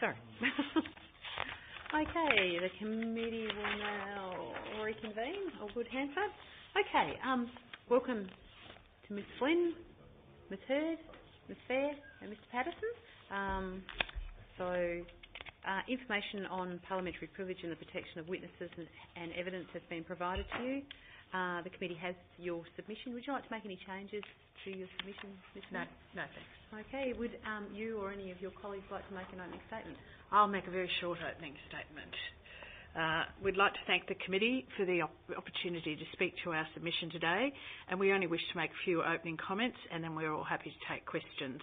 Sorry. Okay, the committee will now reconvene. All good, hands up. Okay, welcome to Ms Flynn, Ms Hurd, Ms Fair and Mr Patterson. Information on parliamentary privilege and the protection of witnesses and evidence has been provided to you. The committee has your submission. Would you like to make any changes to your submission, Ms Flynn? No, thanks. Okay, would you or any of your colleagues like to make an opening statement? I'll make a very short opening statement. We'd like to thank the committee for the opportunity to speak to our submission today, and we only wish to make a few opening comments and then we're all happy to take questions.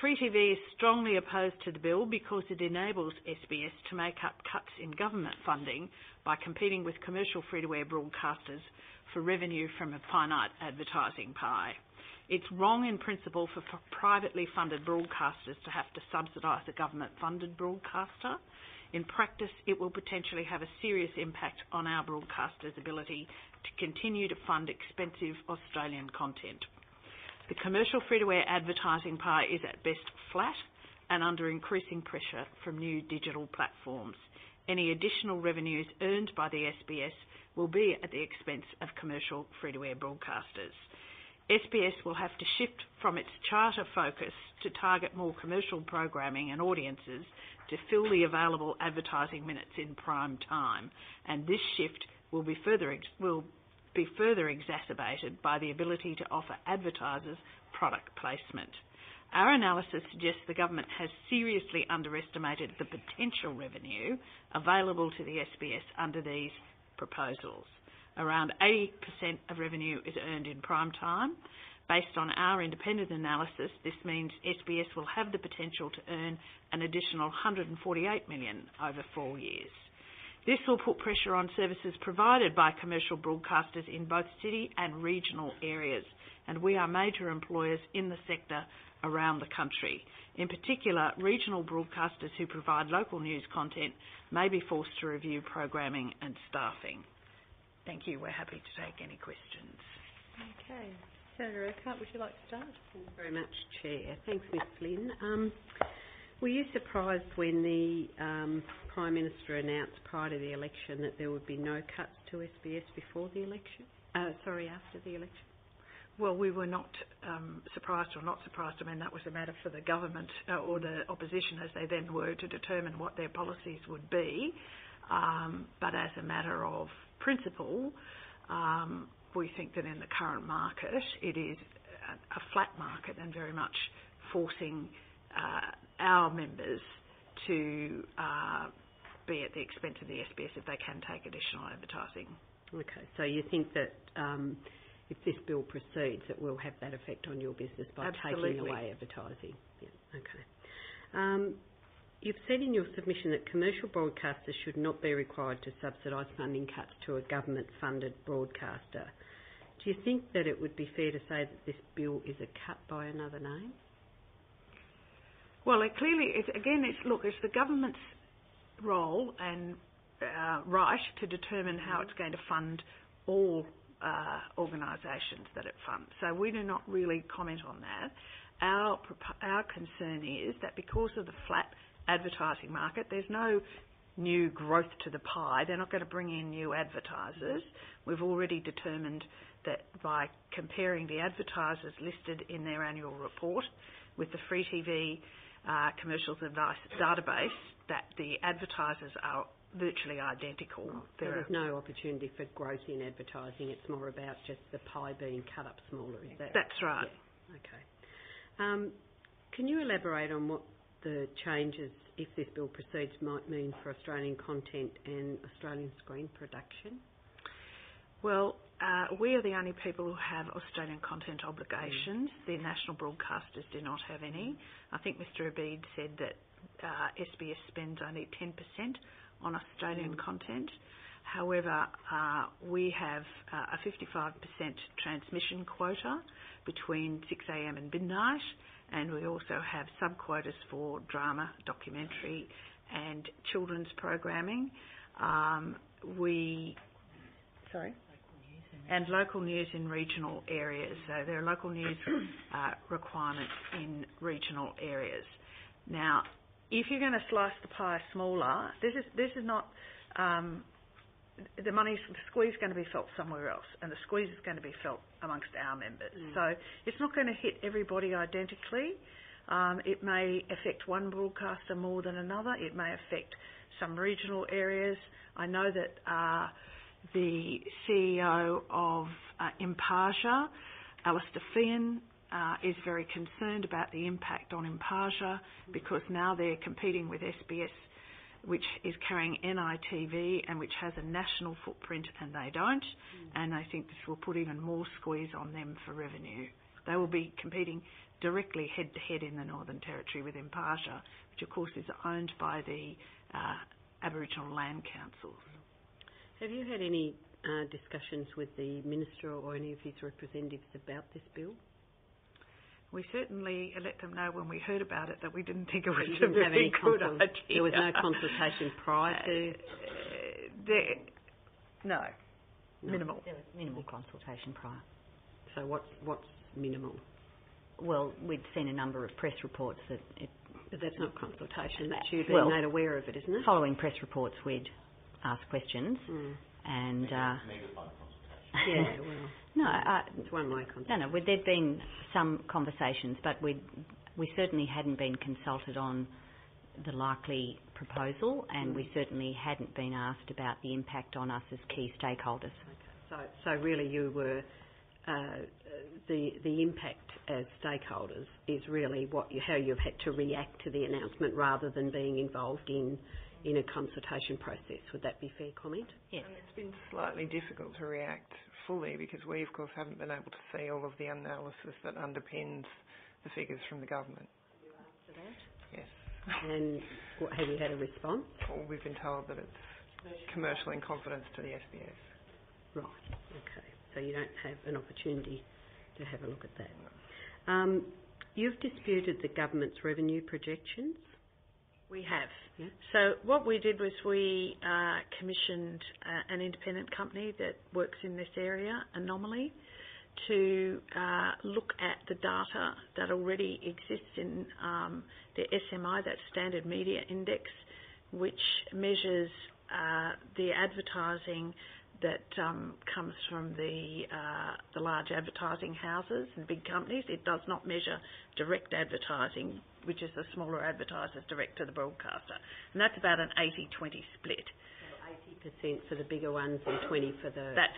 Free TV is strongly opposed to the bill because it enables SBS to make up cuts in government funding by competing with commercial free-to-air broadcasters for revenue from a finite advertising pie. It's wrong in principle for privately funded broadcasters to have to subsidise a government-funded broadcaster. In practice, it will potentially have a serious impact on our broadcasters' ability to continue to fund expensive Australian content. The commercial free-to-air advertising pie is at best flat and under increasing pressure from new digital platforms. Any additional revenues earned by the SBS will be at the expense of commercial free-to-air broadcasters. SBS will have to shift from its charter focus to target more commercial programming and audiences to fill the available advertising minutes in prime time, and this shift will be further exacerbated by the ability to offer advertisers product placement. Our analysis suggests the government has seriously underestimated the potential revenue available to the SBS under these proposals. Around 80% of revenue is earned in prime time. Based on our independent analysis, this means SBS will have the potential to earn an additional $148 million over 4 years. This will put pressure on services provided by commercial broadcasters in both city and regional areas, and we are major employers in the sector around the country. In particular, regional broadcasters who provide local news content may be forced to review programming and staffing. Thank you. We're happy to take any questions. Okay. Senator Urquhart, would you like to start? Thanks very much, Chair. Thanks, Ms Flynn. Were you surprised when the Prime Minister announced prior to the election that there would be no cuts to SBS before the election? After the election? Well, we were not surprised or not surprised. I mean, that was a matter for the government or the opposition, as they then were, to determine what their policies would be. But as a matter of principle, we think that in the current market, it is a flat market and very much forcing our members to be at the expense of the SBS if they can take additional advertising. Okay, so you think that if this bill proceeds, it will have that effect on your business by Absolutely. taking away advertising? Yeah, okay. You've said in your submission that commercial broadcasters should not be required to subsidise funding cuts to a government-funded broadcaster. Do you think that it would be fair to say that this bill is a cut by another name? Well, it clearly is. Again, it's the government's role and right to determine how it's going to fund all organisations that it funds. So we do not really comment on that. Our concern is that because of the flat advertising market, there's no new growth to the pie. They're not going to bring in new advertisers. We've already determined that by comparing the advertisers listed in their annual report with the Free TV commercials advice database, that the advertisers are virtually identical. So there's no opportunity for growth in advertising. It's more about just the pie being cut up smaller, is that? That's right. Yeah. Okay. Can you elaborate on what the changes, if this bill proceeds, might mean for Australian content and Australian screen production? Well, we are the only people who have Australian content obligations. The national broadcasters do not have any. I think Mr Abid said that SBS spends only 10% on Australian content. However, we have a 55% transmission quota between 6 a.m. and midnight, and we also have sub-quotas for drama, documentary and children's programming. And local news in regional areas. So there are local news requirements in regional areas. Now, if you're going to slice the pie smaller, this is not the squeeze is going to be felt somewhere else, and the squeeze is going to be felt amongst our members. So it's not going to hit everybody identically. It may affect one broadcaster more than another. It may affect some regional areas. I know that the CEO of Impartia, Alistair Feehan, is very concerned about the impact on Impartia because now they're competing with SBS, which is carrying NITV and which has a national footprint, and they don't. And I think this will put even more squeeze on them for revenue. They will be competing directly head-to-head in the Northern Territory with Impartia, which of course is owned by the Aboriginal Land Councils. Have you had any discussions with the Minister or any of his representatives about this bill? We certainly let them know when we heard about it that we didn't think it was a very good idea. There was no consultation prior to? No, minimal. There was minimal consultation prior. So what's minimal? Well, we'd seen a number of press reports that it... But that's not consultation, that's you being made aware of it, isn't it? Following press reports, we'd ask questions and... Yeah, well, no, it's one-way consultation. No, there'd been some conversations, but we certainly hadn't been consulted on the likely proposal, and we certainly hadn't been asked about the impact on us as key stakeholders. Okay. So really you were... the impact as stakeholders is really how you've had to react to the announcement rather than being involved in a consultation process. Would that be a fair comment? Yes. And it's been slightly difficult to react fully because we, of course, haven't been able to see all of the analysis that underpins the figures from the government. After that? Yes. And have you had a response? Well, we've been told that it's commercial in confidence to the SBS. Right, okay. So you don't have an opportunity to have a look at that. No. You've disputed the government's revenue projections. We have. Yeah. So what we did was we commissioned an independent company that works in this area, Anomaly, to look at the data that already exists in the SMI, that Standard Media Index, which measures the advertising that comes from the large advertising houses and big companies. It does not measure direct advertising, which is the smaller advertisers direct to the broadcaster. And that's about an 80-20 split. So 80% for the bigger ones and 20 for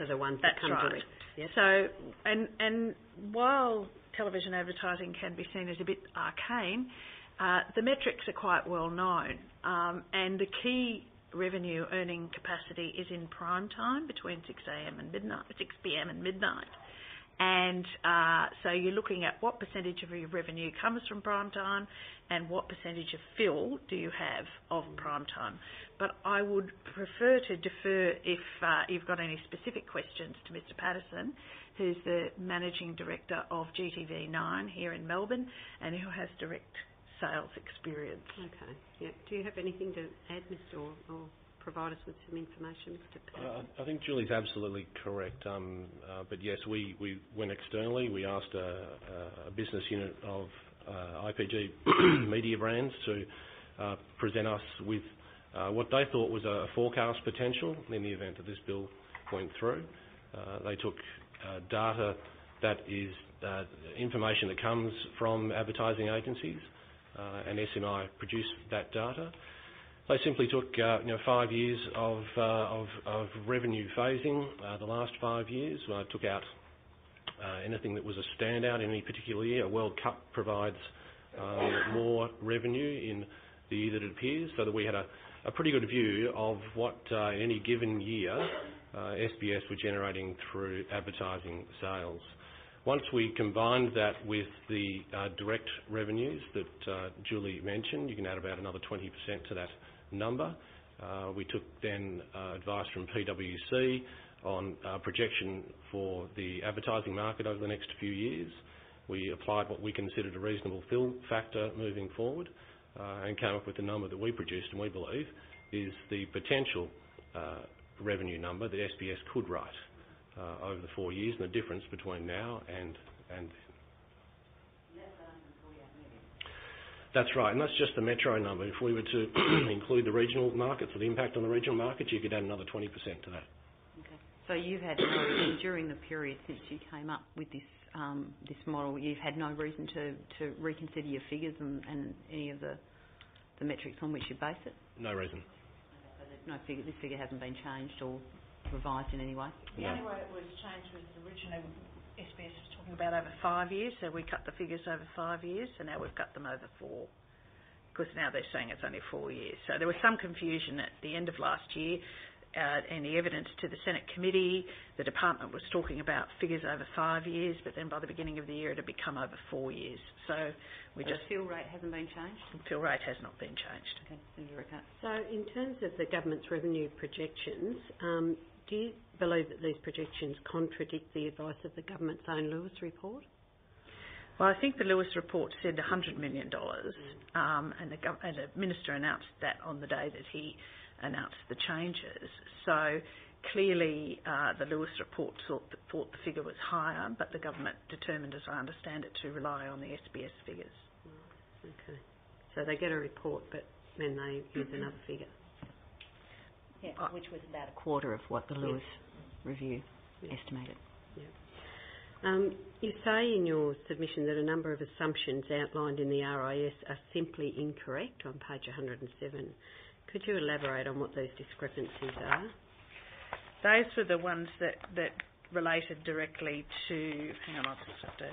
the ones that come right. direct. Yep. So, and while television advertising can be seen as a bit arcane, the metrics are quite well known. And the key revenue earning capacity is in prime time between 6 p.m. and midnight. And so you're looking at what percentage of your revenue comes from prime time and what percentage of fill do you have of prime time. But I would prefer to defer if you've got any specific questions to Mr. Patterson, who's the Managing Director of GTV9 here in Melbourne and who has direct sales experience. Okay. Yeah. Do you have anything to add, Mr. or provide us with some information, Mr. Patterson? I think Julie's absolutely correct. But yes, we went externally. We asked a business unit of IPG Media Brands to present us with what they thought was a forecast potential in the event that this bill went through. They took data that is information that comes from advertising agencies, and SMI produced that data. They simply took 5 years of revenue phasing. The last 5 years took out anything that was a standout in any particular year. A World Cup provides more revenue in the year that it appears, so that we had a pretty good view of what in any given year SBS were generating through advertising sales. Once we combined that with the direct revenues that Julie mentioned, you can add about another 20% to that number. We took then advice from PwC on projection for the advertising market over the next few years. We applied what we considered a reasonable fill factor moving forward and came up with the number that we produced and we believe is the potential revenue number that SBS could write over the 4 years, and the difference between now and That's right, and that's just the metro number. If we were to include the regional markets or the impact on the regional markets, you could add another 20% to that. Okay. So you've had during the period since you came up with this this model, you've had no reason to reconsider your figures and any of the metrics on which you base it? No reason. So there's no figure. This figure hasn't been changed or revised in any way? The only way it was changed was originally SBS was talking about over 5 years, so we cut the figures over 5 years, and now we've cut them over 4, because now they're saying it's only 4 years. So there was some confusion at the end of last year, and the evidence to the Senate committee, the department was talking about figures over 5 years, but then by the beginning of the year it had become over 4 years. So we the fill rate hasn't been changed? The fill rate has not been changed. Okay, Senator Rickard. So in terms of the government's revenue projections, do you believe that these projections contradict the advice of the government's own Lewis report? Well, I think the Lewis report said $100 million, and the Minister announced that on the day that he announced the changes. So clearly the Lewis report thought the figure was higher, but the government determined, as I understand it, to rely on the SBS figures. Okay. So they get a report, but then they use another figure. Yeah, which was about a quarter of what the Lewis review estimated. Yeah. You say in your submission that a number of assumptions outlined in the RIS are simply incorrect on page 107. Could you elaborate on what those discrepancies are? Those were the ones that related directly to... Hang on, I'll just have to...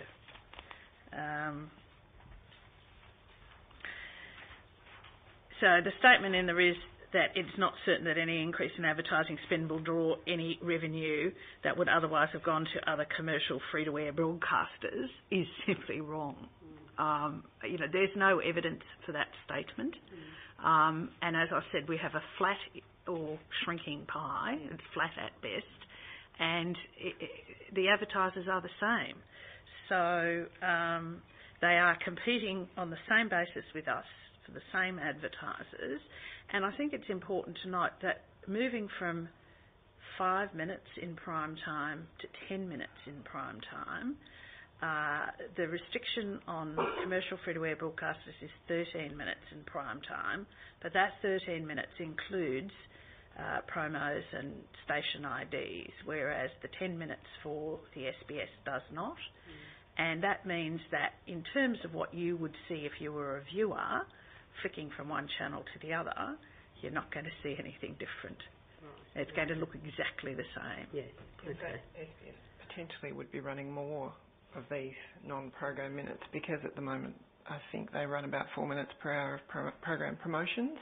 So the statement in there is that it's not certain that any increase in advertising spend will draw any revenue that would otherwise have gone to other commercial free-to-air broadcasters is simply wrong. There's no evidence for that statement. And as I said, we have a flat or shrinking pie, it's flat at best, and the advertisers are the same. So they are competing on the same basis with us for the same advertisers. And I think it's important to note that moving from 5 minutes in prime time to 10 minutes in prime time, the restriction on commercial free-to-air broadcasters is 13 minutes in prime time, but that 13 minutes includes promos and station IDs, whereas the 10 minutes for the SBS does not. And that means that in terms of what you would see if you were a viewer, flicking from one channel to the other, you're not going to see anything different. Right. It's going to look exactly the same. Yes. Okay. SBS potentially would be running more of these non-program minutes, because at the moment I think they run about 4 minutes per hour of program promotions.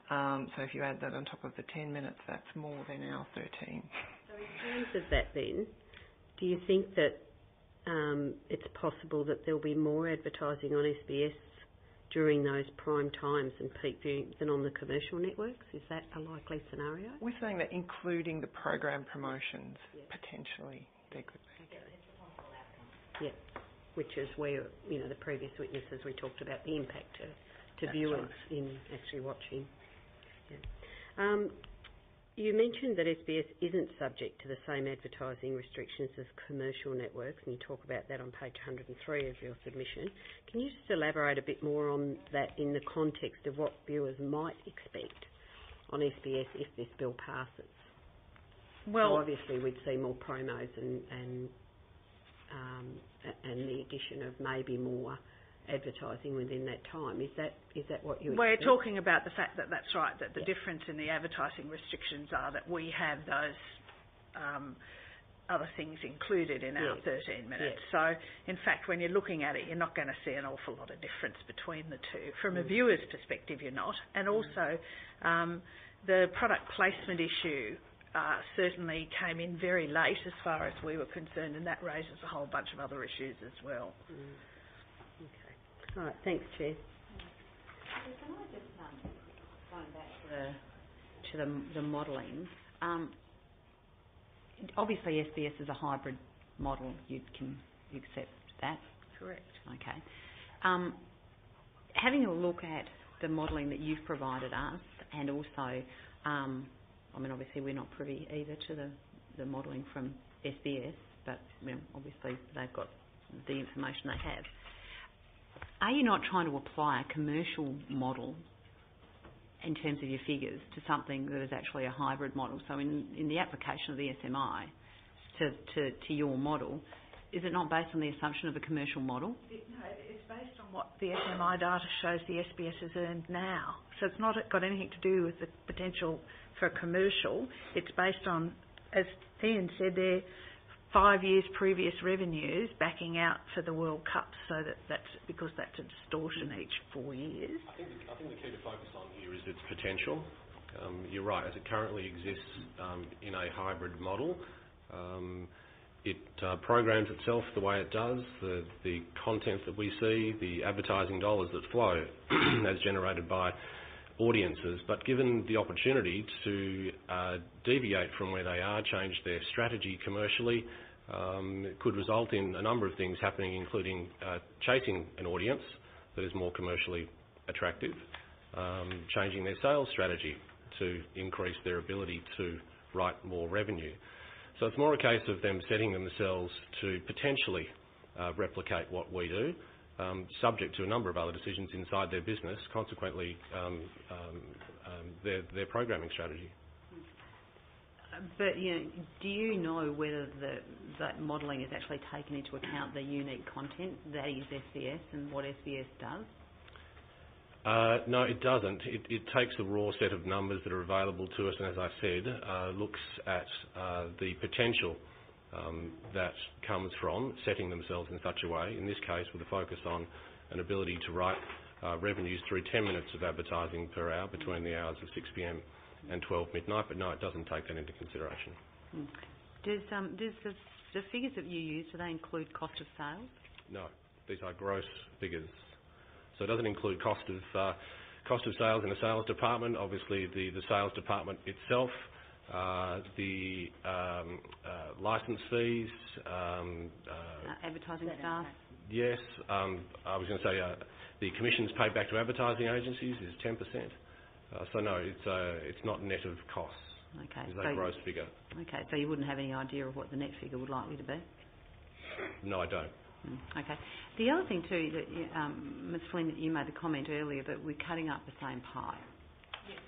So if you add that on top of the 10 minutes, that's more than our 13. So in terms of that then, do you think that it's possible that there'll be more advertising on SBS during those prime times and peak viewing than on the commercial networks? Is that a likely scenario? We're saying that including the program promotions, potentially there could be. Yeah, which is where, the previous witnesses, we talked about the impact to viewers in actually watching. Yeah. You mentioned that SBS isn't subject to the same advertising restrictions as commercial networks, and you talk about that on page 103 of your submission. Can you just elaborate a bit more on that in the context of what viewers might expect on SBS if this bill passes? Well, so obviously we'd see more promos and the addition of maybe more advertising within that time. Is that what you expect? We're talking about the fact that that's right, that the difference in the advertising restrictions are that we have those other things included in our 13 minutes. So, in fact, when you're looking at it, you're not going to see an awful lot of difference between the two. From a viewer's perspective, you're not. And also, the product placement issue certainly came in very late as far as we were concerned, and that raises a whole bunch of other issues as well. Okay. All right, thanks, Chair. Can I just, going back to the modelling, obviously SBS is a hybrid model. You can accept that? Correct. Okay. Having a look at the modelling that you've provided us, and also, obviously we're not privy either to the modelling from SBS, but obviously they've got the information they have. are you not trying to apply a commercial model in terms of your figures to something that is actually a hybrid model? So in the application of the SMI to your model, is it not based on the assumption of a commercial model? No, it's based on what the SMI data shows the SBS has earned now. So it's not got anything to do with the potential for commercial. It's based on, as Ian said, their 5 years previous revenues backing out for the World Cup, so that's because that's a distortion each 4 years. I think the key to focus on here is its potential. You're right, as it currently exists in a hybrid model, it programs itself the way it does, the content that we see, the advertising dollars that flow as generated by audiences, but given the opportunity to deviate from where they are, change their strategy commercially, it could result in a number of things happening, including chasing an audience that is more commercially attractive, changing their sales strategy to increase their ability to write more revenue. So it's more a case of them setting themselves to potentially replicate what we do, subject to a number of other decisions inside their business, consequently their programming strategy. But do you know whether that modelling has actually taken into account the unique content that is SBS and what SBS does? No, it doesn't. It takes the raw set of numbers that are available to us and, as I said, looks at the potential that comes from setting themselves in such a way, in this case with a focus on an ability to write revenues through 10 minutes of advertising per hour between the hours of 6 p.m. and 12 midnight, but no, it doesn't take that into consideration. Does the figures that you use, do they include cost of sales? No, these are gross figures. So it doesn't include cost of sales in a sales department. Obviously, the sales department itself, the licence fees, advertising staff. Yes, I was going to say the commissions paid back to advertising agencies is 10%. So no, it's not net of costs. Okay, it's a gross figure. Okay, so you wouldn't have any idea of what the net figure would likely to be? No, I don't. Okay. The other thing too, that Ms Flynn, you made the comment earlier that we're cutting up the same pie. Yes.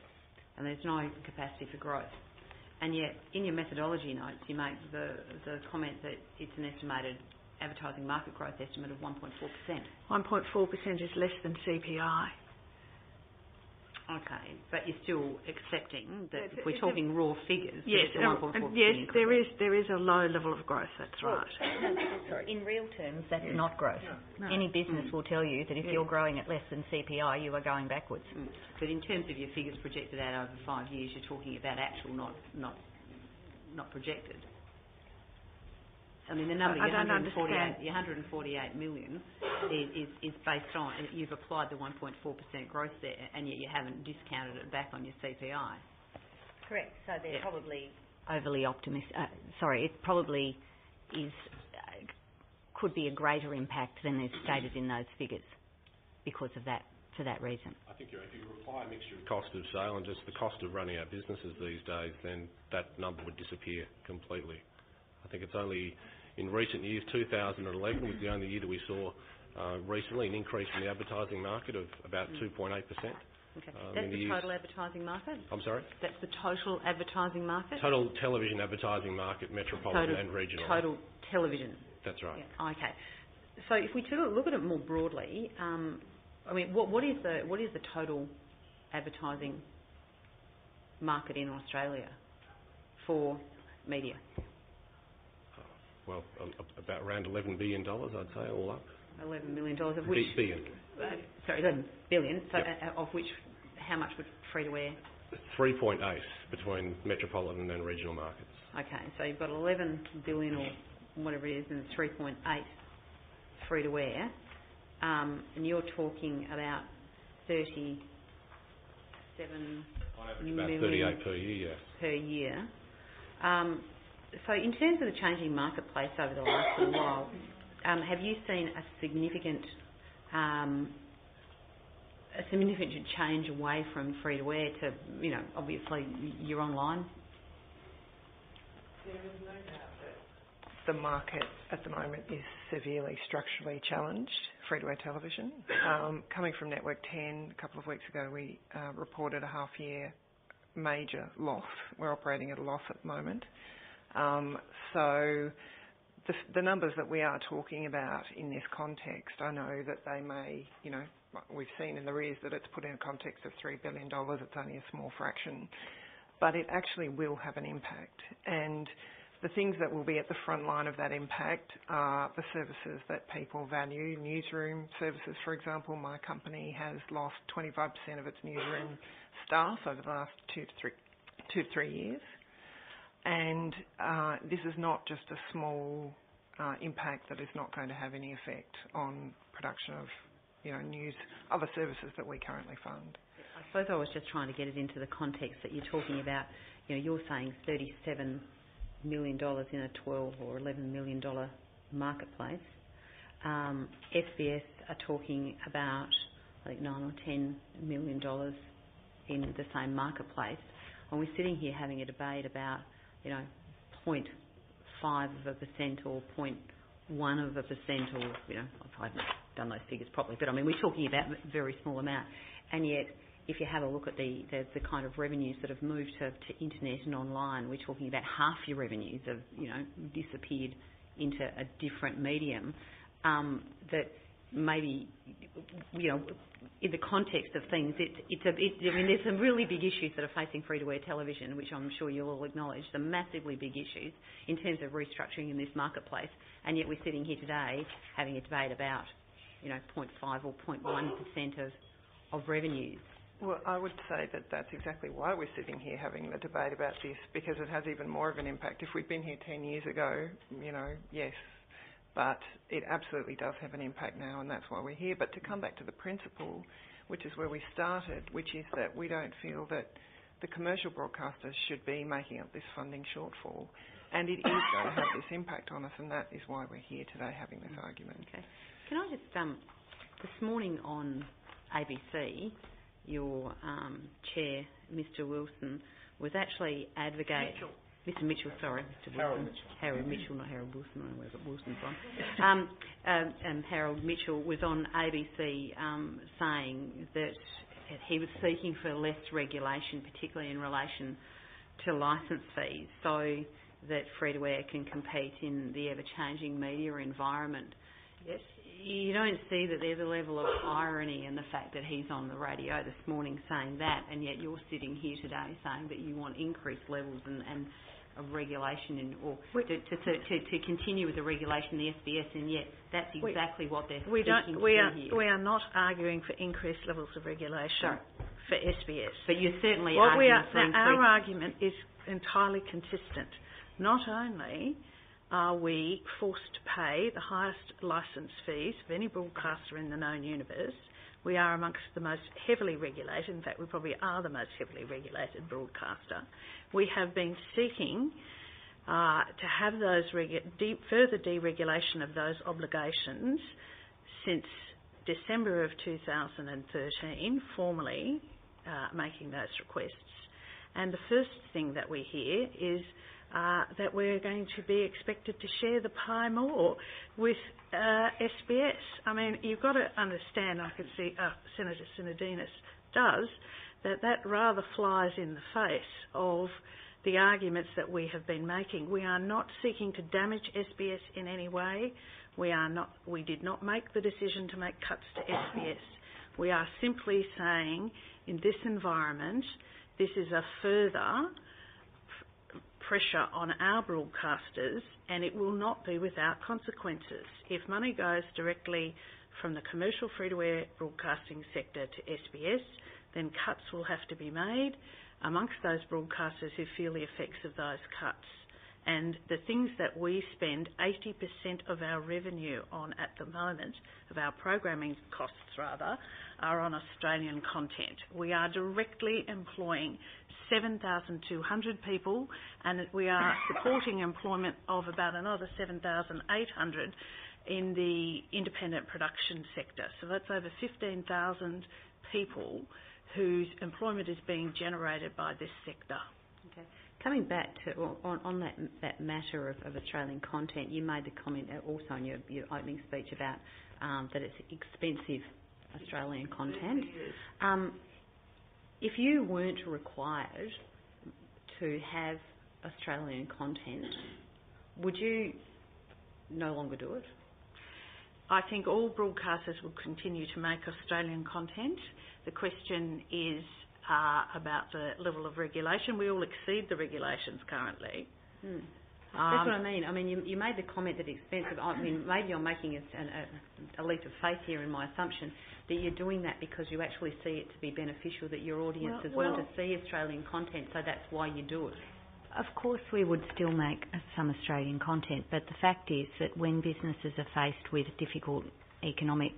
And there's no capacity for growth. And yet, in your methodology notes, you make the comment that it's an estimated advertising market growth estimate of 1.4%. 1.4% is less than CPI. Okay, but you're still accepting that if we're talking raw figures, yes, yes, there is a low level of growth. That's right. Sorry, in real terms, that's not growth. No. Any business will tell you that if you're growing at less than CPI, you are going backwards. But in terms of your figures projected out over 5 years, you're talking about actual, not projected. I mean, the number, your 148 million is based on, you've applied the 1.4% growth there, and yet you haven't discounted it back on your CPI. Correct. So they're probably overly optimistic. It probably is could be a greater impact than is stated in those figures because of that, for that reason. I think if you apply a mixture of cost of sale and just the cost of running our businesses these days, then that number would disappear completely. I think it's only in recent years, 2011 was the only year that we saw recently an increase in the advertising market of about 2.8%. Okay. That's the total advertising market? I'm sorry? That's the total advertising market? Total television advertising market, metropolitan and regional. Total television? That's right. Yeah. Okay. So if we look at it more broadly, I mean, what is the total advertising market in Australia for media? Well, about around $11 billion, I'd say, all up. $11 million, of which... Billion. Sorry, 11 billion. So yep. Of which, how much would free-to-air? 3.8 between metropolitan and regional markets. Okay, so you've got 11 billion or whatever it is, and 3.8 free-to-air. And you're talking about 37 million... About 38 per year, yes. Per year. So in terms of the changing marketplace over the last little while, have you seen a significant change away from free-to-air to, obviously you're online? There is no doubt that the market at the moment is severely structurally challenged, free-to-air television. Coming from Network 10, a couple of weeks ago, we reported a half-year major loss. We're operating at a loss at the moment. So the numbers that we are talking about in this context, I know that they may, we've seen in the RIS that it's put in a context of $3 billion. It's only a small fraction. But it actually will have an impact. And the things that will be at the front line of that impact are the services that people value. Newsroom services, for example. My company has lost 25% of its newsroom staff over the last two to three years. And this is not just a small impact that is not going to have any effect on production of, news, other services that we currently fund. I suppose I was just trying to get it into the context that you're talking about. You're saying $37 million in a $12 or $11 million marketplace. SBS are talking about, I think, $9 or $10 million in the same marketplace. And we're sitting here having a debate about, 0.5% or 0.1%, or, I haven't done those figures properly, but I mean, we're talking about a very small amount. And yet, if you have a look at the kind of revenues that have moved to internet and online, we're talking about half your revenues have, disappeared into a different medium. That maybe, in the context of things, there's some really big issues that are facing free-to-air television, which I'm sure you'll all acknowledge, some massively big issues in terms of restructuring in this marketplace, and yet we're sitting here today having a debate about, 0.5 or 0.1% of revenues. Well, I would say that that's exactly why we're sitting here having the debate about this, because it has even more of an impact. If we'd been here 10 years ago, yes, but it absolutely does have an impact now, and that's why we're here. But to come back to the principle, which is where we started, which is that we don't feel that the commercial broadcasters should be making up this funding shortfall, and it is going to have this impact on us, and that is why we're here today having this argument. Okay. Can I just, this morning on ABC, your chair, Mr. Wilson, was actually advocating... Mr. Mitchell, sorry, Mr. Wilson. Harold Mitchell, not Harold Wilson. I don't know where Wilson's from. Harold Mitchell was on ABC saying that he was seeking for less regulation, particularly in relation to licence fees, so that free-to-air can compete in the ever-changing media environment. Yes. You don't see that there's a level of irony in the fact that he's on the radio this morning saying that, and yet you're sitting here today saying that you want increased levels and of regulation to continue with the regulation in the SBS, and yet that's exactly what they're seeking to do here. We are not arguing for increased levels of regulation for SBS. But you're certainly arguing for increased... Our argument is entirely consistent. Not only are we forced to pay the highest licence fees of any broadcaster in the known universe, we are amongst the most heavily regulated, in fact we probably are the most heavily regulated broadcaster. We have been seeking to have those further deregulation of those obligations since December of 2013, formally making those requests. And the first thing that we hear is that we're going to be expected to share the pie more with SBS. I mean, you've got to understand, I can see Senator Sinodinos does, that rather flies in the face of the arguments that we have been making. We are not seeking to damage SBS in any way. We did not make the decision to make cuts to SBS. We are simply saying, in this environment, this is a further pressure on our broadcasters, and it will not be without consequences. If money goes directly from the commercial free-to-air broadcasting sector to SBS, then cuts will have to be made amongst those broadcasters who feel the effects of those cuts. And the things that we spend 80% of our revenue on at the moment, of our programming costs rather, are on Australian content. We are directly employing 7,200 people, and we are supporting employment of about another 7,800 in the independent production sector. So that's over 15,000 people whose employment is being generated by this sector. Okay. Coming back to on that matter of Australian content, you made the comment also in your opening speech about that it's expensive Australian content. If you weren't required to have Australian content, would you no longer do it? I think all broadcasters will continue to make Australian content. The question is about the level of regulation. We all exceed the regulations currently. That's what I mean. I mean, you made the comment that it's expensive. I mean, maybe I'm making a leap of faith here in my assumption that you're doing that because you actually see it to be beneficial, that your audiences want to see Australian content, so that's why you do it. Of course we would still make some Australian content, but the fact is that when businesses are faced with difficult economic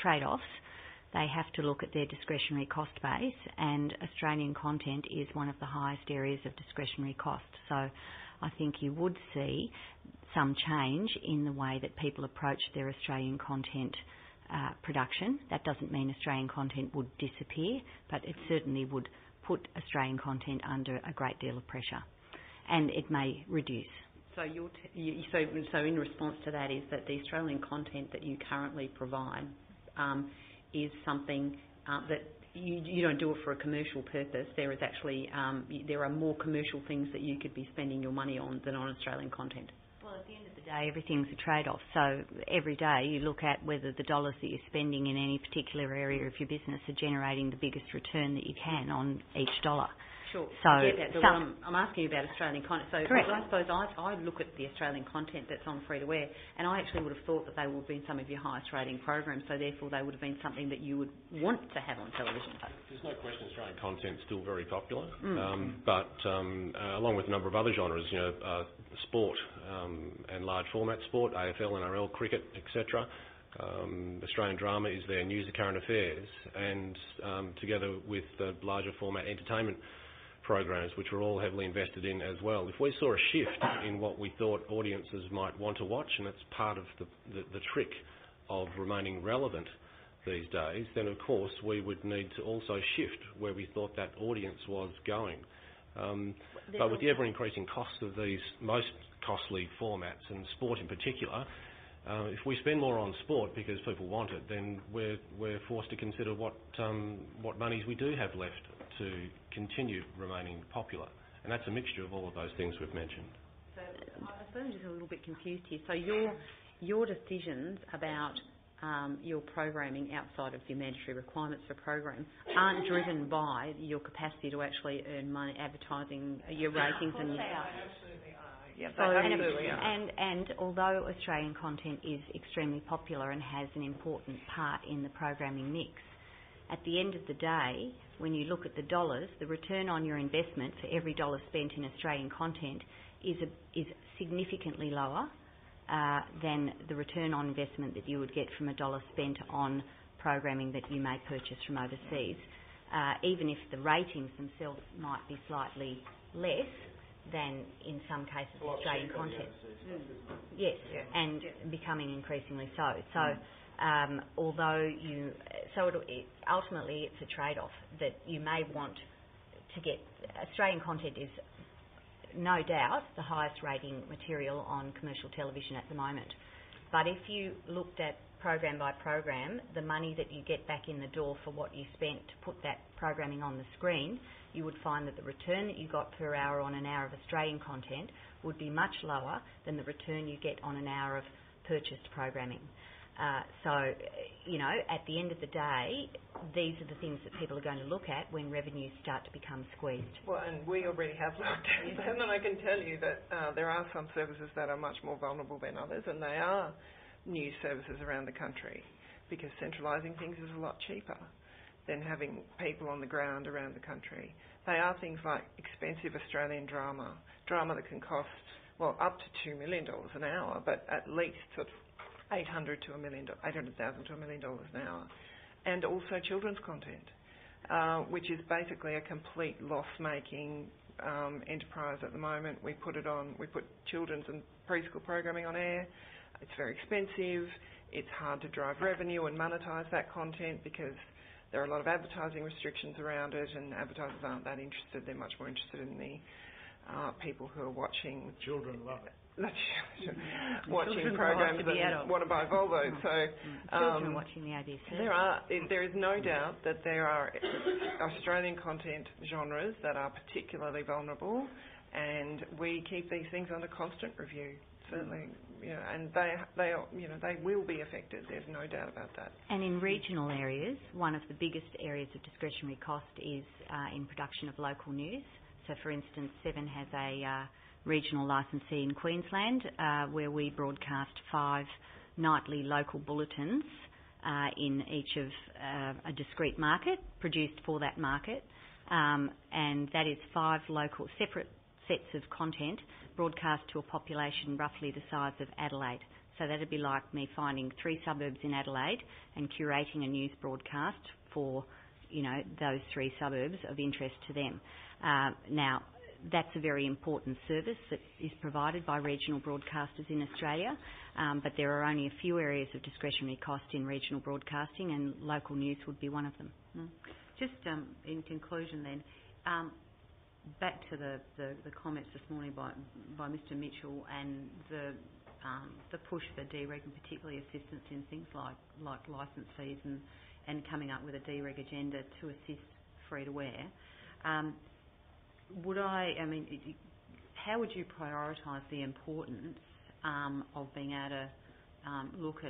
trade-offs, they have to look at their discretionary cost base, and Australian content is one of the highest areas of discretionary cost. So I think you would see some change in the way that people approach their Australian content production. That doesn't mean Australian content would disappear, but it certainly would put Australian content under a great deal of pressure, and it may reduce. So so in response to that is that the Australian content that you currently provide is something that you don't do it for a commercial purpose. There is actually there are more commercial things that you could be spending your money on than on Australian content. Well, at the end of the day, everything's a trade-off. So every day you look at whether the dollars that you're spending in any particular area of your business are generating the biggest return that you can on each dollar. Sure. So I get that, but I'm asking you about Australian content. So correct. I suppose I look at the Australian content that's on free-to-air, and I actually would have thought that they would have been some of your highest rating programs, so therefore they would have been something that you would want to have on television. There's no question Australian content's still very popular, but along with a number of other genres, sport and large format sport, AFL, NRL, cricket, etc. Australian drama is there, news and current affairs, and together with the larger format entertainment programs, which we're all heavily invested in as well. If we saw a shift in what we thought audiences might want to watch, and it's part of the trick of remaining relevant these days, then of course we would need to also shift where we thought that audience was going. But with the ever-increasing cost of these most costly formats, and sport in particular, if we spend more on sport because people want it, then we're forced to consider what monies we do have left to continue remaining popular. And that's a mixture of all of those things we've mentioned. So I suppose I'm just a little bit confused here. So your decisions about your programming outside of your mandatory requirements for program aren't driven by your capacity to actually earn money, advertising, your ratings and your stuff. Absolutely are. Yeah, So, absolutely are. And although Australian content is extremely popular and has an important part in the programming mix, at the end of the day, when you look at the dollars, the return on your investment for every dollar spent in Australian content is significantly lower than the return on investment that you would get from a dollar spent on programming that you may purchase from overseas, even if the ratings themselves might be slightly less than in some cases Australian content. Yes, and becoming increasingly so. So although ultimately it's a trade-off that you may want to get. Australian content is no doubt the highest rating material on commercial television at the moment. But if you looked at program by program, the money that you get back in the door for what you spent to put that programming on the screen, you would find that the return that you got per hour on an hour of Australian content would be much lower than the return you get on an hour of purchased programming. So, at the end of the day, these are the things that people are going to look at when revenues start to become squeezed. Well, and we already have looked at them, and I can tell you that there are some services that are much more vulnerable than others, and they are news services around the country, because centralising things is a lot cheaper than having people on the ground around the country. They are things like expensive Australian drama that can cost, up to $2 million an hour, but at least sort of $800,000 to $1 million an hour, and also children's content, which is basically a complete loss-making enterprise at the moment. We put children's and preschool programming on air. It's very expensive. It's hard to drive revenue and monetise that content because there are a lot of advertising restrictions around it, and advertisers aren't that interested. They're much more interested in the people who are watching. Children love it. Watching programs and want to buy Volvo. So children watching the ABC. There is no doubt that there are Australian content genres that are particularly vulnerable, and we keep these things under constant review. Certainly, and they will be affected. There's no doubt about that. And in regional areas, one of the biggest areas of discretionary cost is in production of local news. So, for instance, Seven has a regional licensee in Queensland where we broadcast 5 nightly local bulletins in each of a discrete market produced for that market, and that is 5 local separate sets of content broadcast to a population roughly the size of Adelaide. So that'd be like me finding 3 suburbs in Adelaide and curating a news broadcast for, those 3 suburbs of interest to them. Now, that's a very important service that is provided by regional broadcasters in Australia, but there are only a few areas of discretionary cost in regional broadcasting, and local news would be one of them. Just in conclusion then, back to the comments this morning by Mr Mitchell and the push for dereg, and particularly assistance in things like licence fees and coming up with a dereg agenda to assist free-to-air. How would you prioritise the importance of being able to look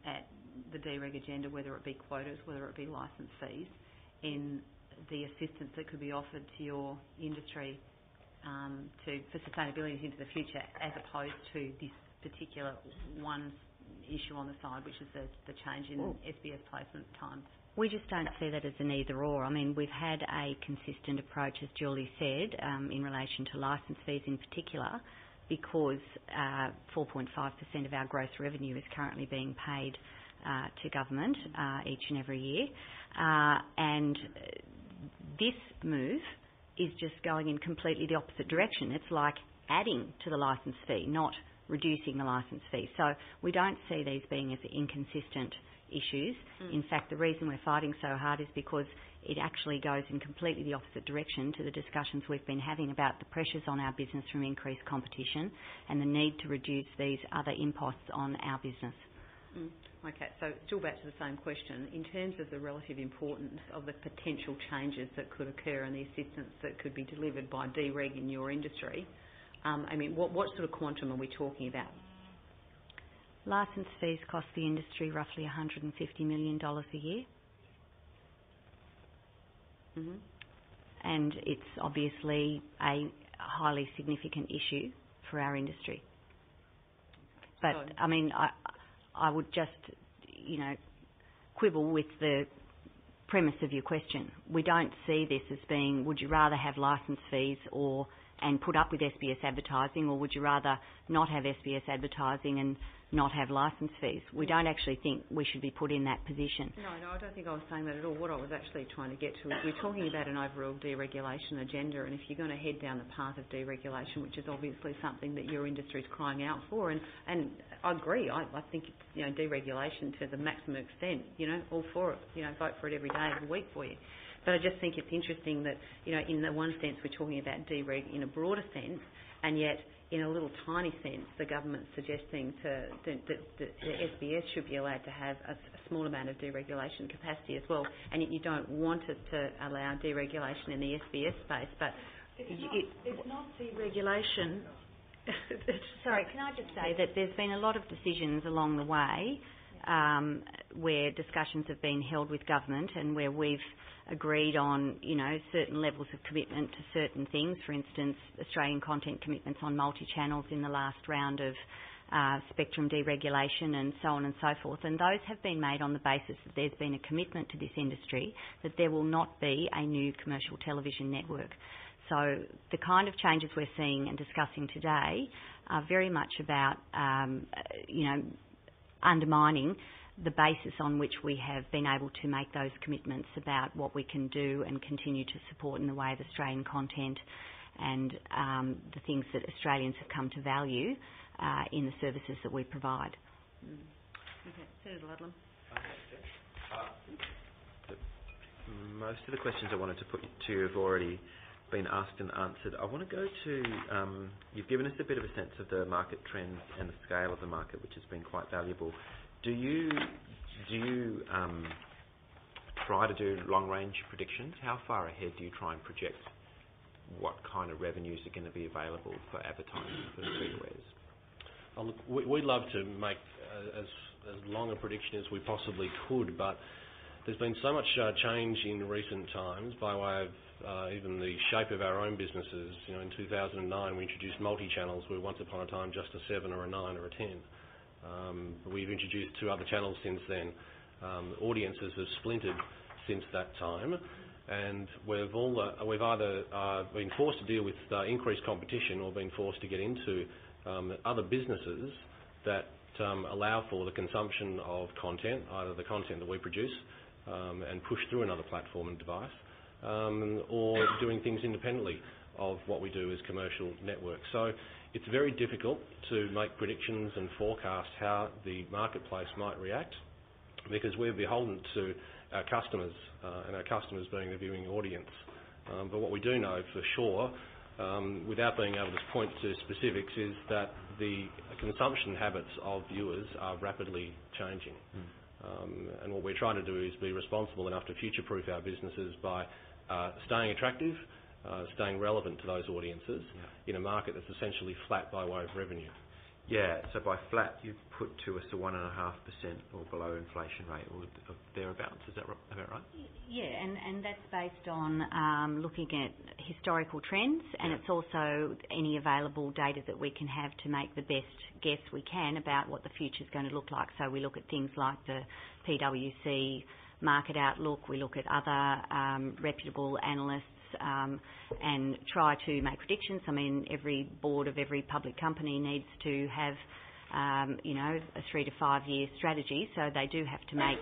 at the dereg agenda, whether it be quotas, whether it be licence fees, in the assistance that could be offered to your industry for sustainability into the future, as opposed to this particular one issue on the side, which is the change in SBS placement times? We just don't see that as an either-or. We've had a consistent approach, as Julie said, in relation to licence fees in particular, because 4.5% of our gross revenue is currently being paid to government each and every year. And this move is just going in completely the opposite direction. It's like adding to the licence fee, not reducing the licence fee. So we don't see these being as inconsistent issues. In fact, the reason we're fighting so hard is because it actually goes in completely the opposite direction to the discussions we've been having about the pressures on our business from increased competition and the need to reduce these other imposts on our business. Okay, so still back to the same question. In terms of the relative importance of the potential changes that could occur and the assistance that could be delivered by dereg in your industry, what sort of quantum are we talking about? Licence fees cost the industry roughly $150 million a year. And it's obviously a highly significant issue for our industry. But, I would just, quibble with the premise of your question. We don't see this as being, would you rather have licence fees and put up with SBS advertising, or would you rather not have SBS advertising and not have licence fees? We don't actually think we should be put in that position. No, I don't think I was saying that at all. What I was actually trying to get to is we're talking about an overall deregulation agenda, and if you're going to head down the path of deregulation, which is obviously something that your industry is crying out for, and I agree, I think deregulation to the maximum extent, all for it, vote for it every day of the week for you. But I just think it's interesting that, in the one sense we're talking about dereg in a broader sense, and yet in a little tiny sense the government's suggesting that the SBS should be allowed to have a small amount of deregulation capacity as well, and yet you don't want it to allow deregulation in the SBS space. But it's not deregulation. Sorry, can I just say that there's been a lot of decisions along the way where discussions have been held with government and where we've agreed on, certain levels of commitment to certain things. For instance, Australian content commitments on multi-channels in the last round of spectrum deregulation and so on and so forth. And those have been made on the basis that there's been a commitment to this industry that there will not be a new commercial television network. So the kind of changes we're seeing and discussing today are very much about, undermining the basis on which we have been able to make those commitments about what we can do and continue to support in the way of Australian content and the things that Australians have come to value in the services that we provide. Okay, Senator Ludlam. Most of the questions I wanted to put to you have already been asked and answered. I want to go to, you've given us a bit of a sense of the market trends and the scale of the market, which has been quite valuable. Do you try to do long-range predictions? How far ahead do you try and project what kind of revenues are going to be available for advertising for the freewares? Look, we'd love to make as long a prediction as we possibly could, but there's been so much change in recent times by way of even the shape of our own businesses. You know, in 2009 we introduced multi-channels where once upon a time just a 7 or a 9 or a 10. We've introduced 2 other channels since then. Audiences have splintered since that time, and we've either been forced to deal with increased competition or been forced to get into other businesses that allow for the consumption of content, either the content that we produce and push through another platform and device, or doing things independently of what we do as commercial networks. So it's very difficult to make predictions and forecast how the marketplace might react, because we're beholden to our customers, and our customers being the viewing audience. But what we do know for sure, without being able to point to specifics, is that the consumption habits of viewers are rapidly changing. And what we're trying to do is be responsible enough to future-proof our businesses by staying attractive, staying relevant to those audiences in a market that's essentially flat by way of revenue. Yeah, so by flat you put to us a 1.5% or below inflation rate or thereabouts, is that right? Yeah, and that's based on looking at historical trends, and it's also any available data that we can have to make the best guess we can about what the future is going to look like. So we look at things like the PwC market outlook, we look at other reputable analysts, and try to make predictions. I mean, every board of every public company needs to have, a 3 to 5 year strategy, so they do have to make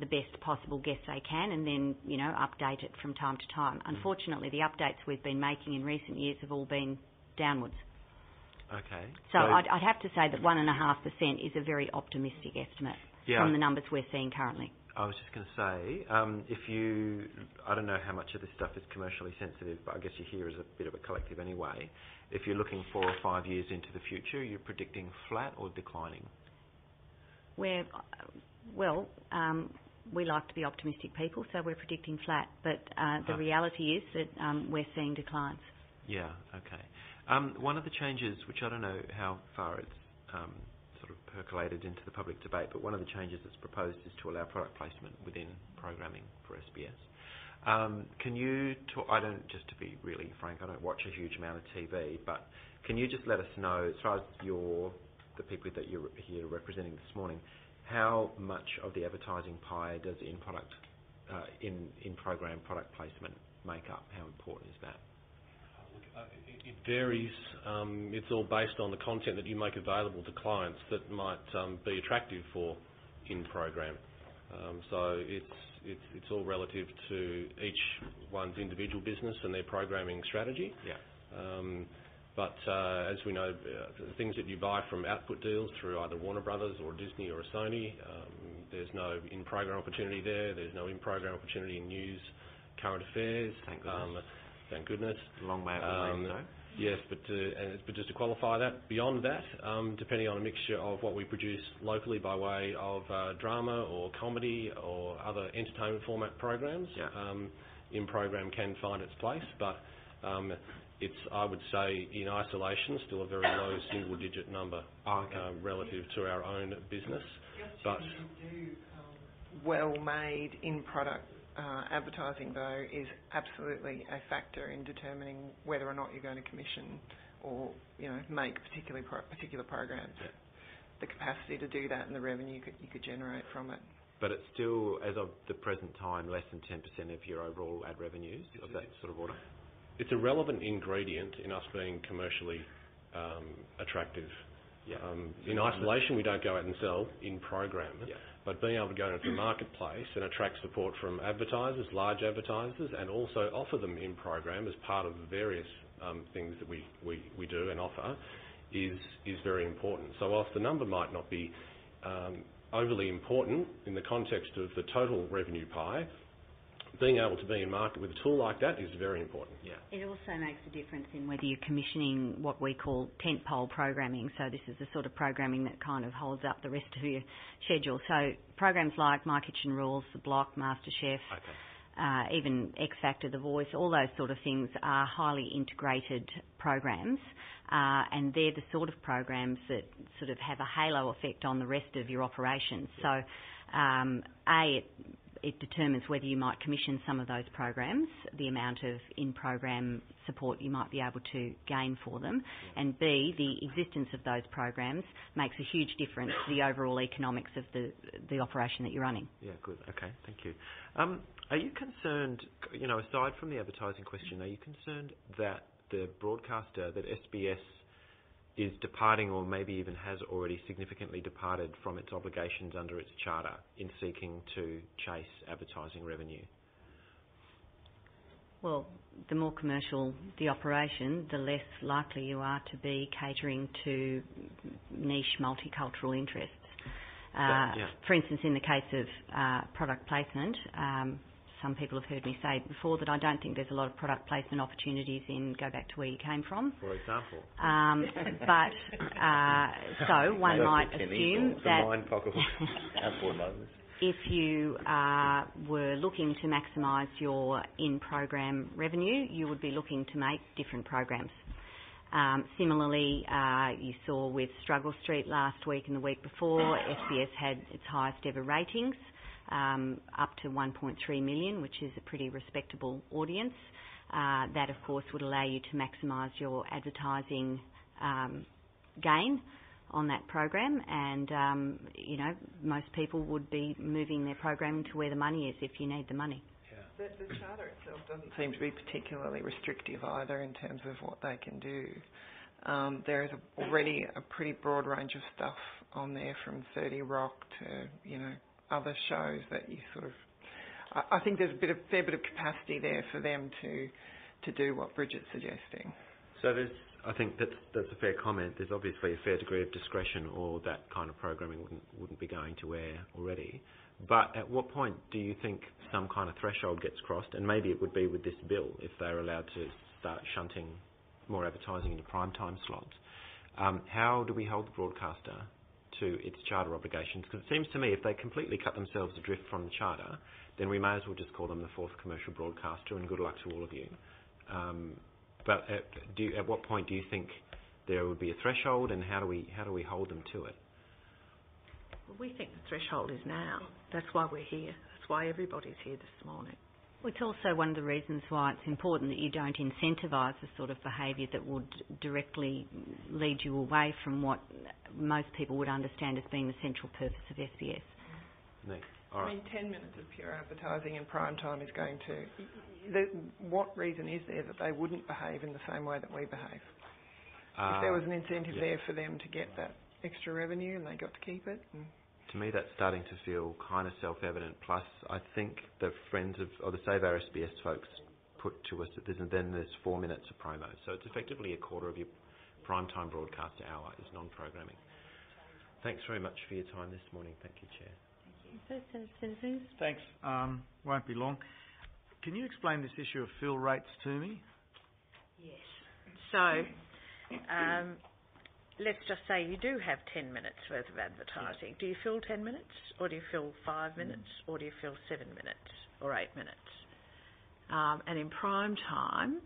the best possible guess they can, and then, update it from time to time. Unfortunately, the updates we've been making in recent years have all been downwards. Okay. So I'd have to say that 1.5% is a very optimistic estimate from the numbers we're seeing currently. I was just going to say, I don't know how much of this stuff is commercially sensitive, but I guess you're here as a bit of a collective anyway. If you're looking 4 or 5 years into the future, you're predicting flat or declining? We like to be optimistic people, so we're predicting flat, but the reality is that we're seeing declines. Yeah, okay. One of the changes, which I don't know how far it's sort of percolated into the public debate, but one of the changes that's proposed is to allow product placement within programming for SBS. Can you talk, just to be really frank, I don't watch a huge amount of TV, but can you just let us know, as far as the people that you're here representing this morning, how much of the advertising pie does in-program product placement make up? How important is that? It varies. It's all based on the content that you make available to clients that might be attractive for in-program. So it's all relative to each one's individual business and their programming strategy. Yeah. But as we know, the things that you buy from output deals through either Warner Brothers or Disney or a Sony, there's no in-program opportunity there. There's no in-program opportunity in news, current affairs. Thank goodness. Thank goodness. Long may it remain so. Yes, but just to qualify that, beyond that, depending on a mixture of what we produce locally by way of drama or comedy or other entertainment format programs, in-program can find its place, but it's, I would say, in isolation, still a very low single-digit number relative to our own business. But well-made in-product advertising, though, is absolutely a factor in determining whether or not you're going to commission or, make particular programs. Yeah. The capacity to do that and the revenue you could generate from it. But it's still, as of the present time, less than 10% of your overall ad revenues of that sort of order? It's a relevant ingredient in us being commercially attractive. Yeah. In isolation, we don't go out and sell in program, but being able to go into the marketplace and attract support from advertisers, large advertisers, and also offer them in program as part of the various things that we do and offer is very important. So whilst the number might not be overly important in the context of the total revenue pie, being able to be in market with a tool like that is very important. Yeah. It also makes a difference in whether you're commissioning what we call tentpole programming. So this is the sort of programming that kind of holds up the rest of your schedule. So programs like My Kitchen Rules, The Block, MasterChef, even X Factor, The Voice, all those sort of things are highly integrated programs, and they're the sort of programs that sort of have a halo effect on the rest of your operations. So, it determines whether you might commission some of those programs, the amount of in-program support you might be able to gain for them, and B, the existence of those programs makes a huge difference to the overall economics of the operation that you're running. Yeah, good. Okay, thank you. Are you concerned, aside from the advertising question, are you concerned that the broadcaster, that SBS is departing or maybe even has already significantly departed from its obligations under its charter in seeking to chase advertising revenue? Well, the more commercial the operation, the less likely you are to be catering to niche multicultural interests. For instance, in the case of product placement, some people have heard me say before that I don't think there's a lot of product placement opportunities in Go Back to Where You Came From. For example. So one might assume that if you were looking to maximise your in-program revenue, you would be looking to make different programs. Similarly, you saw with Struggle Street last week and the week before, SBS had its highest ever ratings, up to 1.3 million, which is a pretty respectable audience. That, of course, would allow you to maximise your advertising gain on that program, and most people would be moving their programming to where the money is if you need the money. The charter itself doesn't seem to be particularly restrictive either in terms of what they can do. There is already a pretty broad range of stuff on there, from 30 Rock to other shows that you sort of. I think there's a fair bit of capacity there for them to do what Bridget's suggesting. So I think that's a fair comment. There's obviously a fair degree of discretion, or that kind of programming wouldn't be going to air already. But at what point do you think some kind of threshold gets crossed? And maybe it would be with this bill, if they're allowed to start shunting more advertising into prime time slots. How do we hold the broadcaster to its charter obligations? Because it seems to me if they completely cut themselves adrift from the charter, then we may as well just call them the fourth commercial broadcaster, and good luck to all of you. But at what point do you think there would be a threshold, and how do we hold them to it? Well, we think the threshold is now. That's why we're here. That's why everybody's here this morning. Well, it's also one of the reasons why it's important that you don't incentivise the sort of behaviour that would directly lead you away from what most people would understand as being the central purpose of SBS. Nick. All right. 10 minutes of pure advertising in prime time is going to. What reason is there that they wouldn't behave in the same way that we behave? If there was an incentive there for them to get that extra revenue and they got to keep it. To me, that's starting to feel kind of self-evident. Plus, I think the friends or the Save Our SBS folks put to us that there's 4 minutes of promo. So it's effectively a quarter of your primetime broadcast hour is non-programming. Thanks very much for your time this morning. Thank you, Chair. Thanks. Won't be long. Can you explain this issue of fill rates to me? Yes. So, let's just say you do have 10 minutes worth of advertising. Do you fill 10 minutes, or do you fill 5 minutes, or do you fill 7 minutes or 8 minutes? And in prime time,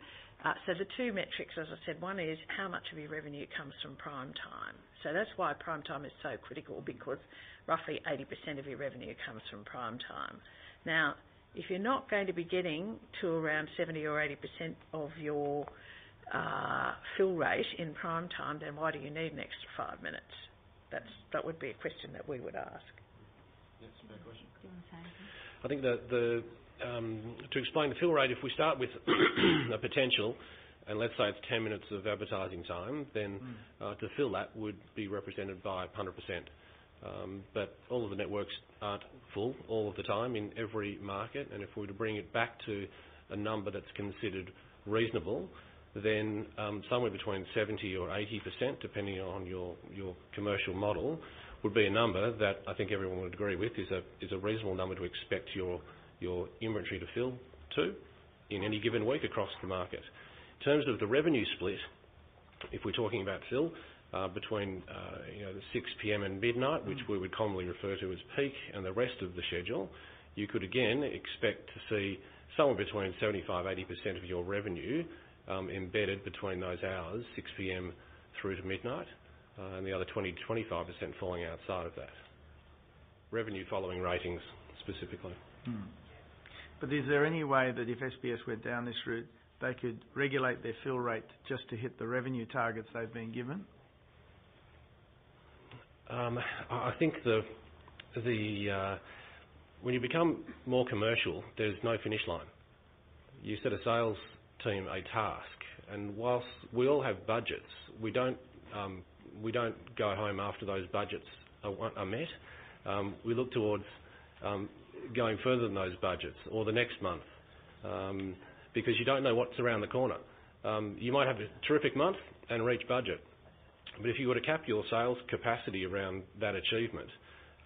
so the two metrics, as I said, one is how much of your revenue comes from prime time. So that's why prime time is so critical, because roughly 80% of your revenue comes from prime time. Now, if you're not going to be getting to around 70 or 80% of your fill rate in prime time, then why do you need an extra 5 minutes? That would be a question that we would ask. Yes, fair question. I think that to explain the fill rate, if we start with a potential, and let's say it's 10 minutes of advertising time, then to fill that would be represented by 100%. But all of the networks aren't full all of the time in every market, and if we were to bring it back to a number that's considered reasonable, then somewhere between 70 or 80%, depending on your commercial model, would be a number that I think everyone would agree with is a reasonable number to expect your your inventory to fill to in any given week across the market. In terms of the revenue split, if we're talking about fill, between the 6 p.m. and midnight, which we would commonly refer to as peak, and the rest of the schedule, you could again expect to see somewhere between 75-80% of your revenue embedded between those hours, 6 p.m. through to midnight, and the other 20-25% falling outside of that. Revenue following ratings specifically. But is there any way that if SBS went down this route, they could regulate their fill rate just to hit the revenue targets they've been given? I think when you become more commercial, there's no finish line. You set a sales team a task, and whilst we all have budgets, we don't go home after those budgets are met. We look towards going further than those budgets or the next month, because you don't know what's around the corner. You might have a terrific month and reach budget, but if you were to cap your sales capacity around that achievement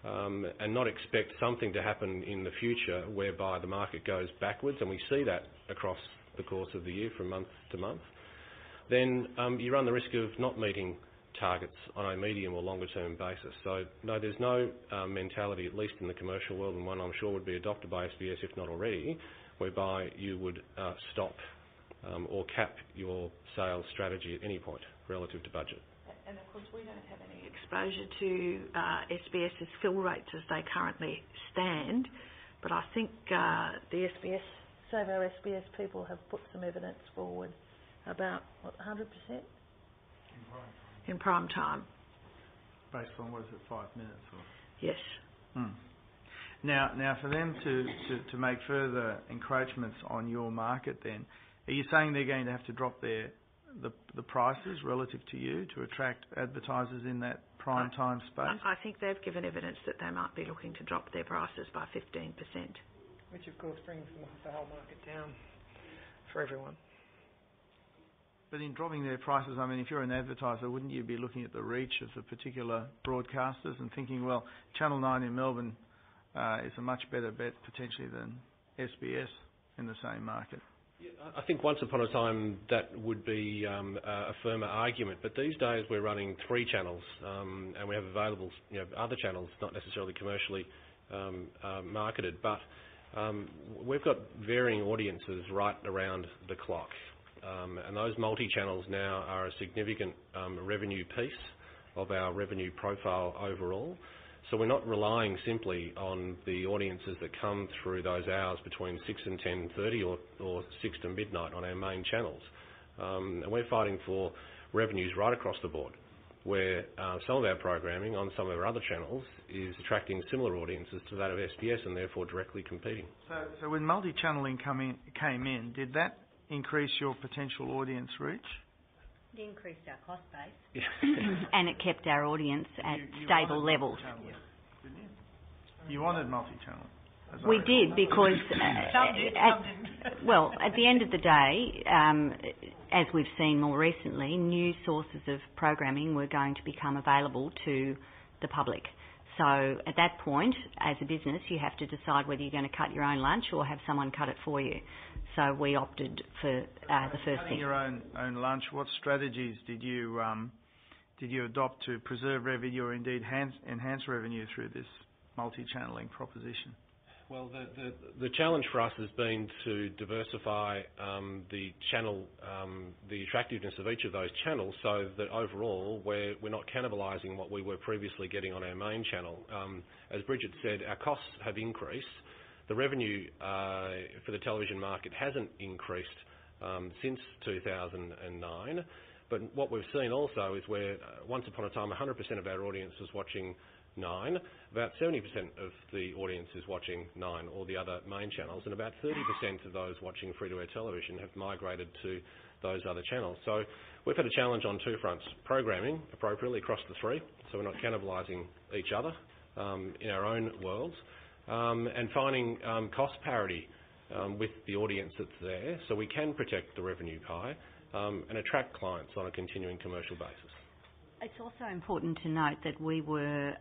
and not expect something to happen in the future whereby the market goes backwards, and we see that across the course of the year from month to month, then you run the risk of not meeting targets on a medium or longer term basis. So no, there's no mentality, at least in the commercial world, and one I'm sure would be adopted by SBS if not already, whereby you would stop or cap your sales strategy at any point relative to budget. And of course we don't have any exposure to SBS's fill rates as they currently stand, but I think the SBS, Save Our SBS people have put some evidence forward about, 100%? In prime time. Based on, what is it, 5 minutes? Or? Yes. Now, for them to make further encroachments on your market then, are you saying they're going to have to drop the prices relative to you to attract advertisers in that prime time space? I think they've given evidence that they might be looking to drop their prices by 15%. Which of course brings the whole market down for everyone. But in dropping their prices, I mean, if you're an advertiser, wouldn't you be looking at the reach of the particular broadcasters and thinking, well, Channel 9 in Melbourne is a much better bet potentially than SBS in the same market? Yeah, I think once upon a time that would be a firmer argument, but these days we're running 3 channels and we have available other channels, not necessarily commercially marketed, but we've got varying audiences right around the clock. And those multi-channels now are a significant revenue piece of our revenue profile overall. So we're not relying simply on the audiences that come through those hours between 6 and 10:30 or 6 to midnight on our main channels. And we're fighting for revenues right across the board, where some of our programming on some of our other channels is attracting similar audiences to that of SBS and therefore directly competing. So when multi-channeling came in, did that increase your potential audience reach? It increased our cost base. And it kept our audience at stable levels. Didn't you? You wanted multi-channel. We did because, at the end of the day, as we've seen more recently, new sources of programming were going to become available to the public. So at that point, as a business, you have to decide whether you're going to cut your own lunch or have someone cut it for you. So we opted for the first thing. Your own lunch. What strategies did you adopt to preserve revenue or indeed enhance revenue through this multi-channeling proposition? Well, the challenge for us has been to diversify the channel, the attractiveness of each of those channels, so that overall we're not cannibalising what we were previously getting on our main channel. As Bridget said, our costs have increased. The revenue for the television market hasn't increased since 2009. But what we've seen also is where once upon a time 100% of our audience was watching 9, about 70% of the audience is watching 9 or the other main channels, and about 30% of those watching free-to-air television have migrated to those other channels. So we've had a challenge on 2 fronts: programming appropriately across the 3, so we're not cannibalising each other in our own worlds, and finding cost parity with the audience that's there, so we can protect the revenue pie and attract clients on a continuing commercial basis. It's also important to note that we were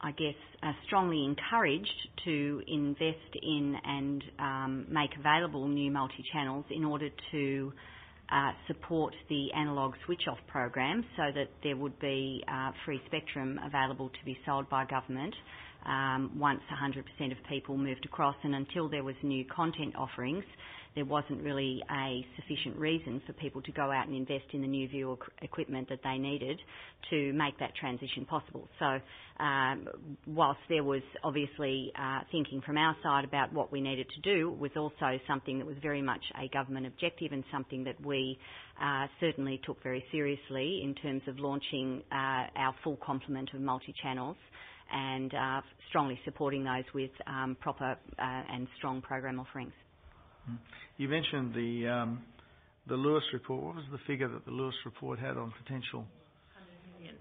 I guess, strongly encouraged to invest in and make available new multi-channels in order to support the analogue switch-off program so that there would be free spectrum available to be sold by government once 100% of people moved across, and until there was new content offerings, there wasn't really a sufficient reason for people to go out and invest in the new viewer equipment that they needed to make that transition possible. So whilst there was obviously thinking from our side about what we needed to do, it was also something that was very much a government objective and something that we certainly took very seriously in terms of launching our full complement of multi-channels and strongly supporting those with proper and strong program offerings. You mentioned the Lewis report. What was the figure that the Lewis report had on potential? 100 million.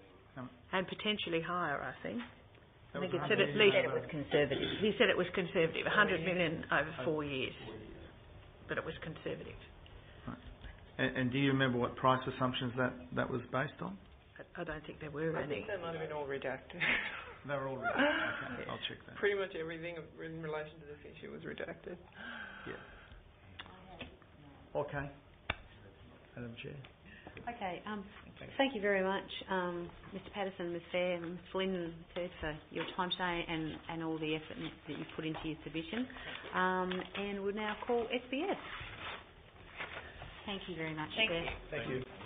And potentially higher, I think. I think it said at least... He said it was conservative. He said it was conservative, 100 million over 4 years. But it was conservative. Right. And do you remember what price assumptions that was based on? I don't think there were any. I think they might have been all redacted. They were all redacted. Okay, I'll check that. Pretty much everything in relation to this issue was redacted. Yeah. Okay. Madam Chair. Okay. Thank you very much, Mr. Patterson, Ms. Fair, and Ms. Flynn, and Ms. for your time today and all the effort that you put into your submission. And we'll now call SBS. Thank you very much, Thank Chair. you. Thank you.